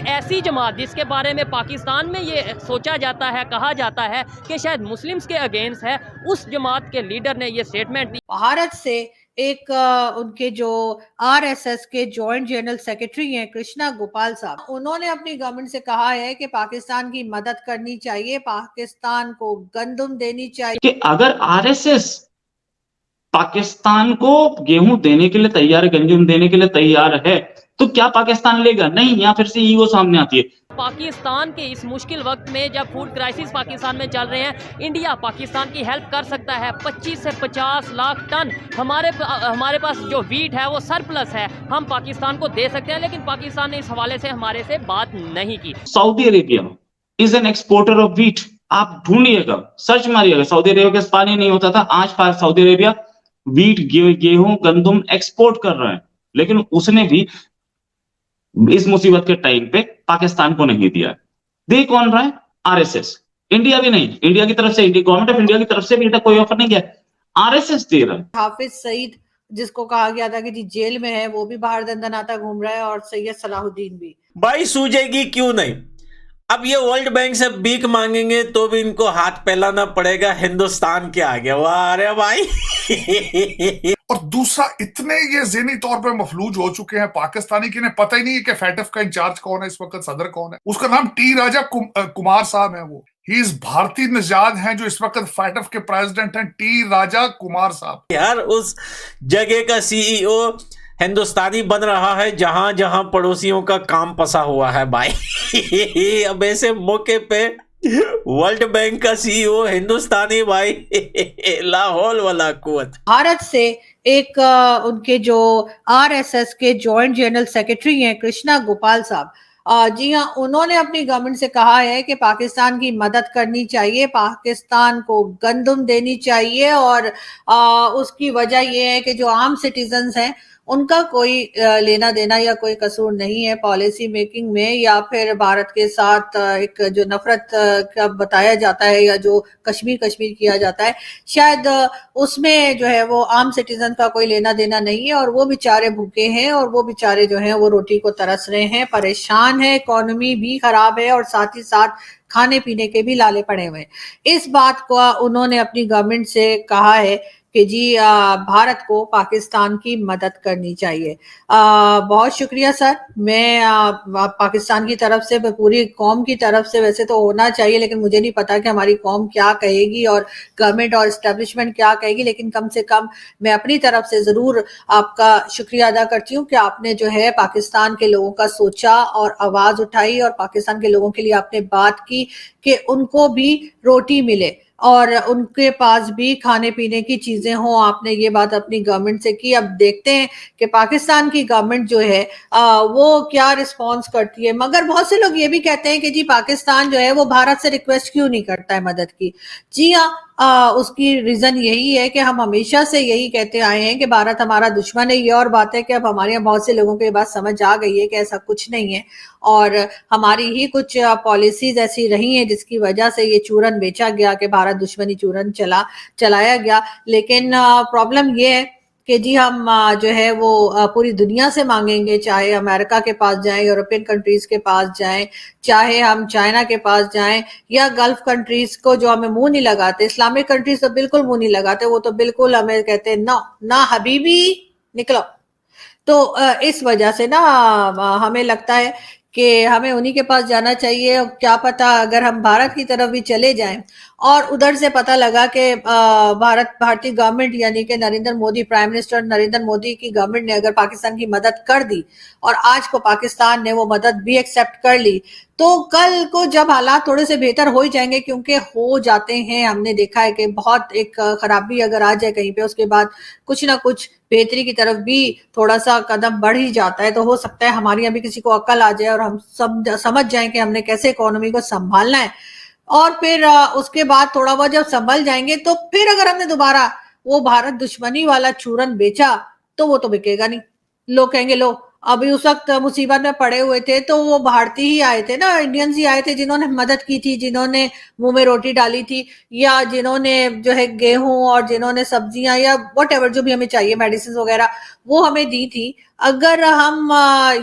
ऐसी जमात जिसके बारे में पाकिस्तान में ये सोचा जाता है, कहा जाता है कि शायद मुस्लिम्स के अगेंस्ट है, उस जमात के लीडर ने ये स्टेटमेंट दी। भारत से एक उनके जो आरएसएस के जॉइंट जनरल सेक्रेटरी हैं कृष्णा गोपाल साहब, उन्होंने अपनी गवर्नमेंट से कहा है कि पाकिस्तान की मदद करनी चाहिए, पाकिस्तान को गंदुम देनी चाहिए। कि अगर आरएसएस पाकिस्तान को गेहूं देने के लिए तैयार है, गंदुम देने के लिए तैयार है, तो क्या पाकिस्तान लेगा? नहीं। यहाँ फिर से ईगो सामने आती है। पाकिस्तान के इस मुश्किल वक्त में जब फूड क्राइसिस पाकिस्तान में चल रहे हैं, इंडिया पाकिस्तान की हेल्प कर सकता है। 25 से 50 लाख टन हमारे पास जो वीट है वो सरप्लस है, हम पाकिस्तान को दे सकते हैं, लेकिन पाकिस्तान ने इस हवाले से हमारे से बात नहीं की। Saudi Arabia is an exporter of wheat. आप ढूंढिएगा, सर्च मारिएगा, सऊदी अरेबिया के पानी नहीं होता था, आज सऊदी अरेबिया वीट, गेहूं, गंदुम एक्सपोर्ट कर रहा है, लेकिन उसने भी इस मुसीबत के टाइम पे पाकिस्तान को नहीं दिया। दे कौन रहा है? आरएसएस। इंडिया भी नहीं, इंडिया की तरफ से, गवर्नमेंट ऑफ इंडिया की तरफ से भी कोई ऑफर नहीं किया, आरएसएस दे रहा है। हाफिज सईद जिसको कहा गया था कि जी जेल में है, वो भी बाहर दंदनाता घूम रहा है, और सैयद सलाहुद्दीन भी। भाई सूझेगी क्यों नहीं? अब ये वर्ल्ड बैंक से भीख मांगेंगे तो भी इनको हाथ फैलाना पड़ेगा हिंदुस्तान के आगे। वाह रे भाई। और दूसरा, इतने ये ज़हनी तौर पे मफलूज हो चुके हैं पाकिस्तानी कि इन्हें पता ही नहीं है कि फैटफ का इंचार्ज कौन है, इस वक्त सदर कौन है। उसका नाम टी राजा कुमार साहब है। वो ही इज भारतीय निजाद हैं जो इस वक्त फैटफ के प्रेसिडेंट हैं, टी राजा कुमार साहब। यार उस जगह का सीईओ हिंदुस्तानी बन रहा है जहां जहां पड़ोसियों का काम फंसा हुआ है भाई। अब ऐसे मौके पे वर्ल्ड बैंक का सीईओ हिंदुस्तानी भाई। लाहौल वाला कुवत। भारत से एक उनके जो आरएसएस के जॉइंट जनरल सेक्रेटरी हैं कृष्णा गोपाल साहब, जी हाँ, उन्होंने अपनी गवर्नमेंट से कहा है कि पाकिस्तान की मदद करनी चाहिए, पाकिस्तान को गंदुम देनी चाहिए, और उसकी वजह यह है कि जो आम सिटीजन्स हैं उनका कोई लेना देना या कोई कसूर नहीं है पॉलिसी मेकिंग में, या फिर भारत के साथ एक जो नफरत का बताया जाता है या जो कश्मीर किया जाता है, शायद उसमें जो है वो आम सिटीजन का कोई लेना देना नहीं है, और वो बेचारे भूखे हैं, और वो बेचारे जो हैं वो रोटी को तरस रहे हैं, परेशान है, इकोनॉमी भी खराब है, और साथ ही साथ खाने पीने के भी लाले पड़े हुए हैं। इस बात को उन्होंने अपनी गवर्नमेंट से कहा है कि जी भारत को पाकिस्तान की मदद करनी चाहिए। बहुत शुक्रिया सर। मैं पाकिस्तान की तरफ से, पूरी कौम की तरफ से वैसे तो होना चाहिए, लेकिन मुझे नहीं पता कि हमारी कौम क्या कहेगी और गवर्नमेंट और एस्टेब्लिशमेंट क्या कहेगी, लेकिन कम से कम मैं अपनी तरफ से जरूर आपका शुक्रिया अदा करती हूँ कि आपने जो है पाकिस्तान के लोगों का सोचा और आवाज उठाई, और पाकिस्तान के लोगों के लिए आपने बात की कि उनको भी रोटी मिले और उनके पास भी खाने पीने की चीजें हों। आपने ये बात अपनी गवर्नमेंट से की। अब देखते हैं कि पाकिस्तान की गवर्नमेंट जो है वो क्या रिस्पांस करती है। मगर बहुत से लोग ये भी कहते हैं कि जी पाकिस्तान जो है वो भारत से रिक्वेस्ट क्यों नहीं करता है मदद की। जी हाँ, उसकी रीजन यही है कि हम हमेशा से यही कहते आए हैं कि भारत हमारा दुश्मन है। ये और बात है कि अब हमारे यहाँ बहुत से लोगों को ये बात समझ आ गई है कि ऐसा कुछ नहीं है, और हमारी ही कुछ पॉलिसीज ऐसी रही हैं जिसकी वजह से ये चूरन बेचा गया कि भारत दुश्मनी चूरन चलाया गया। लेकिन प्रॉब्लम ये है कि जी हम जो है वो पूरी दुनिया से मांगेंगे, चाहे अमेरिका के पास जाएं, यूरोपियन कंट्रीज के पास जाएं, चाहे हम चाइना के पास जाएं, या गल्फ कंट्रीज को जो हमें मुंह नहीं लगाते, इस्लामिक कंट्रीज तो बिल्कुल मुंह नहीं लगाते, वो तो बिल्कुल हमें कहते हैं नो ना हबीबी निकलो। तो इस वजह से ना हमें लगता है कि हमें उन्हीं के पास जाना चाहिए। और क्या पता अगर हम भारत की तरफ भी चले जाएं और उधर से पता लगा कि भारतीय गवर्नमेंट यानी कि नरेंद्र मोदी, प्राइम मिनिस्टर नरेंद्र मोदी की गवर्नमेंट ने अगर पाकिस्तान की मदद कर दी और आज को पाकिस्तान ने वो मदद भी एक्सेप्ट कर ली, तो कल को जब हालात थोड़े से बेहतर हो ही जाएंगे, क्योंकि हो जाते हैं, हमने देखा है कि बहुत एक खराबी अगर आ जाए कहीं पे, उसके बाद कुछ ना कुछ बेहतरी की तरफ भी थोड़ा सा कदम बढ़ ही जाता है। तो हो सकता है हमारे यहाँ भी किसी को अक्ल आ जाए और हम सब समझ जाएं कि हमने कैसे इकोनॉमी को संभालना है, और फिर उसके बाद थोड़ा बहुत जब संभल जाएंगे तो फिर अगर हमने दोबारा वो भारत दुश्मनी वाला चूरन बेचा तो वो तो बिकेगा नहीं। लोग कहेंगे लो अभी उस वक्त मुसीबत में पड़े हुए थे, तो वो भारतीय ही आए थे ना, इंडियंस ही आए थे जिन्होंने मदद की थी, जिन्होंने मुंह में रोटी डाली थी, या जिन्होंने जो है गेहूं और जिन्होंने सब्जियां या व्हाटएवर जो भी हमें चाहिए मेडिसिन वगैरह वो हमें दी थी। अगर हम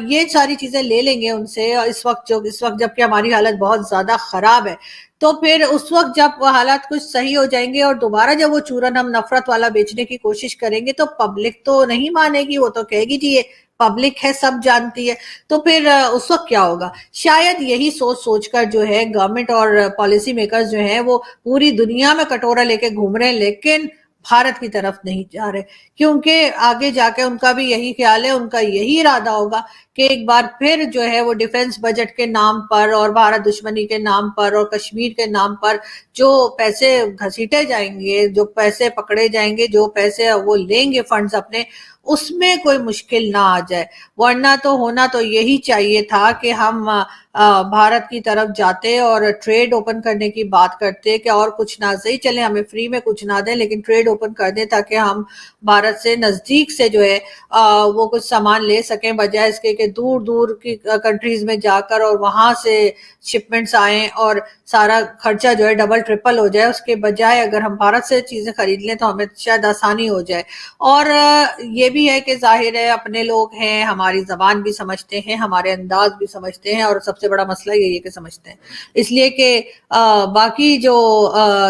ये सारी चीजें ले लेंगे उनसे इस वक्त जबकि हमारी हालत बहुत ज्यादा खराब है, तो फिर उस वक्त जब हालात कुछ सही हो जाएंगे और दोबारा जब वो चूरन हम नफरत वाला बेचने की कोशिश करेंगे, तो पब्लिक तो नहीं मानेगी, वो तो कहेगी जी ये पब्लिक है, सब जानती है। तो फिर उस वक्त क्या होगा? शायद यही सोचकर जो है गवर्नमेंट और पॉलिसी मेकर्स जो हैं वो पूरी दुनिया में कटोरा लेके घूम रहे हैं, लेकिन भारत की तरफ नहीं जा रहे, क्योंकि आगे जाके उनका भी यही ख्याल है, उनका यही इरादा होगा कि एक बार फिर जो है वो डिफेंस बजट के नाम पर और भारत दुश्मनी के नाम पर और कश्मीर के नाम पर जो पैसे घसीटे जाएंगे, जो पैसे पकड़े जाएंगे, जो पैसे वो लेंगे फंड्स अपने, उसमें कोई मुश्किल ना आ जाए। वरना तो होना तो यही चाहिए था कि हम भारत की तरफ जाते और ट्रेड ओपन करने की बात करते कि और कुछ ना सही चले, हमें फ्री में कुछ ना दें, लेकिन ट्रेड ओपन कर दें ताकि हम भारत से नजदीक से जो है वो कुछ सामान ले सकें, बजाय इसके कि दूर दूर की कंट्रीज में जाकर और वहां से शिपमेंट्स आए और सारा खर्चा जो है डबल ट्रिपल हो जाए। उसके बजाय अगर हम भारत से चीजें खरीद लें तो हमें शायद आसानी हो जाए। और ये भी है कि जाहिर है अपने लोग हैं, हमारी जबान भी समझते हैं, हमारे अंदाज भी समझते हैं, और सबसे बड़ा मसला यही है कि समझते हैं, इसलिए कि बाकी जो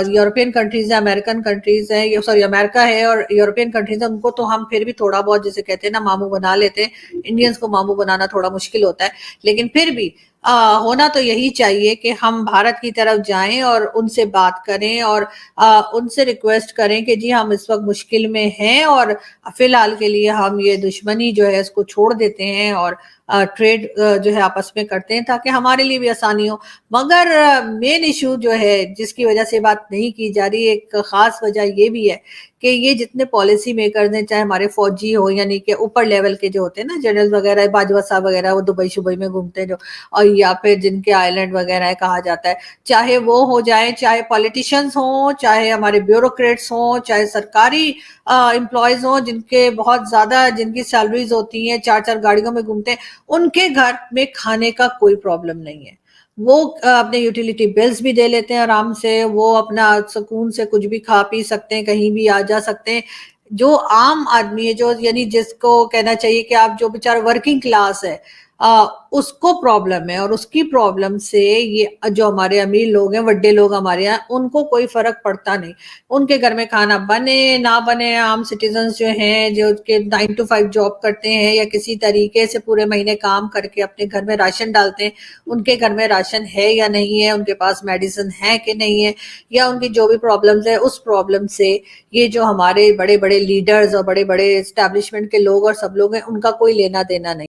यूरोपियन कंट्रीज है, अमेरिकन कंट्रीज है, सॉरी अमेरिका है और यूरोपियन कंट्रीज है, उनको तो हम फिर भी थोड़ा बहुत जैसे कहते हैं ना मामू बना लेते हैं। इंडियंस को मामू बनाना थोड़ा मुश्किल होता है, लेकिन फिर भी होना तो यही चाहिए कि हम भारत की तरफ जाएं और उनसे बात करें और उनसे रिक्वेस्ट करें कि जी हम इस वक्त मुश्किल में हैं और फिलहाल के लिए हम ये दुश्मनी जो है इसको छोड़ देते हैं और ट्रेड जो है आपस में करते हैं ताकि हमारे लिए भी आसानी हो। मगर मेन इशू जो है जिसकी वजह से बात नहीं की जा रही, एक खास वजह ये भी है कि ये जितने पॉलिसी मेकर्स हैं, चाहे हमारे फौजी हो यानी कि ऊपर लेवल के जो होते हैं ना, जनरल वगैरह, बाजवा साहब वगैरह, वो दुबई शुबई में घूमते हैं जो, और या फिर जिनके आइलैंड वगैरह है कहा जाता है, चाहे वो हो जाए, चाहे पॉलिटिशियंस हों, चाहे हमारे ब्यूरोक्रेट्स हों, चाहे सरकारी एम्प्लॉयज हों जिनके बहुत ज्यादा जिनकी सैलरीज होती हैं, 4-4 गाड़ियों में घूमते हैं, उनके घर में खाने का कोई प्रॉब्लम नहीं है। वो अपने यूटिलिटी बिल्स भी दे लेते हैं आराम से, वो अपना सुकून से कुछ भी खा पी सकते हैं, कहीं भी आ जा सकते हैं। जो आम आदमी है, जो यानी जिसको कहना चाहिए कि आप जो बेचारा वर्किंग क्लास है, उसको प्रॉब्लम है, और उसकी प्रॉब्लम से ये जो हमारे अमीर लोग हैं, बड़े लोग हमारे यहाँ, उनको कोई फर्क पड़ता नहीं। उनके घर में खाना बने ना बने, आम सिटीजन्स जो हैं जो के 9 to 5 जॉब करते हैं या किसी तरीके से पूरे महीने काम करके अपने घर में राशन डालते हैं, उनके घर में राशन है या नहीं है, उनके पास मेडिसिन है कि नहीं है, या उनकी जो भी प्रॉब्लम्स है, उस प्रॉब्लम से ये जो हमारे बड़े बड़े लीडर्स और बड़े बड़े एस्टैब्लिशमेंट के लोग और सब लोग हैं, उनका कोई लेना देना नहीं।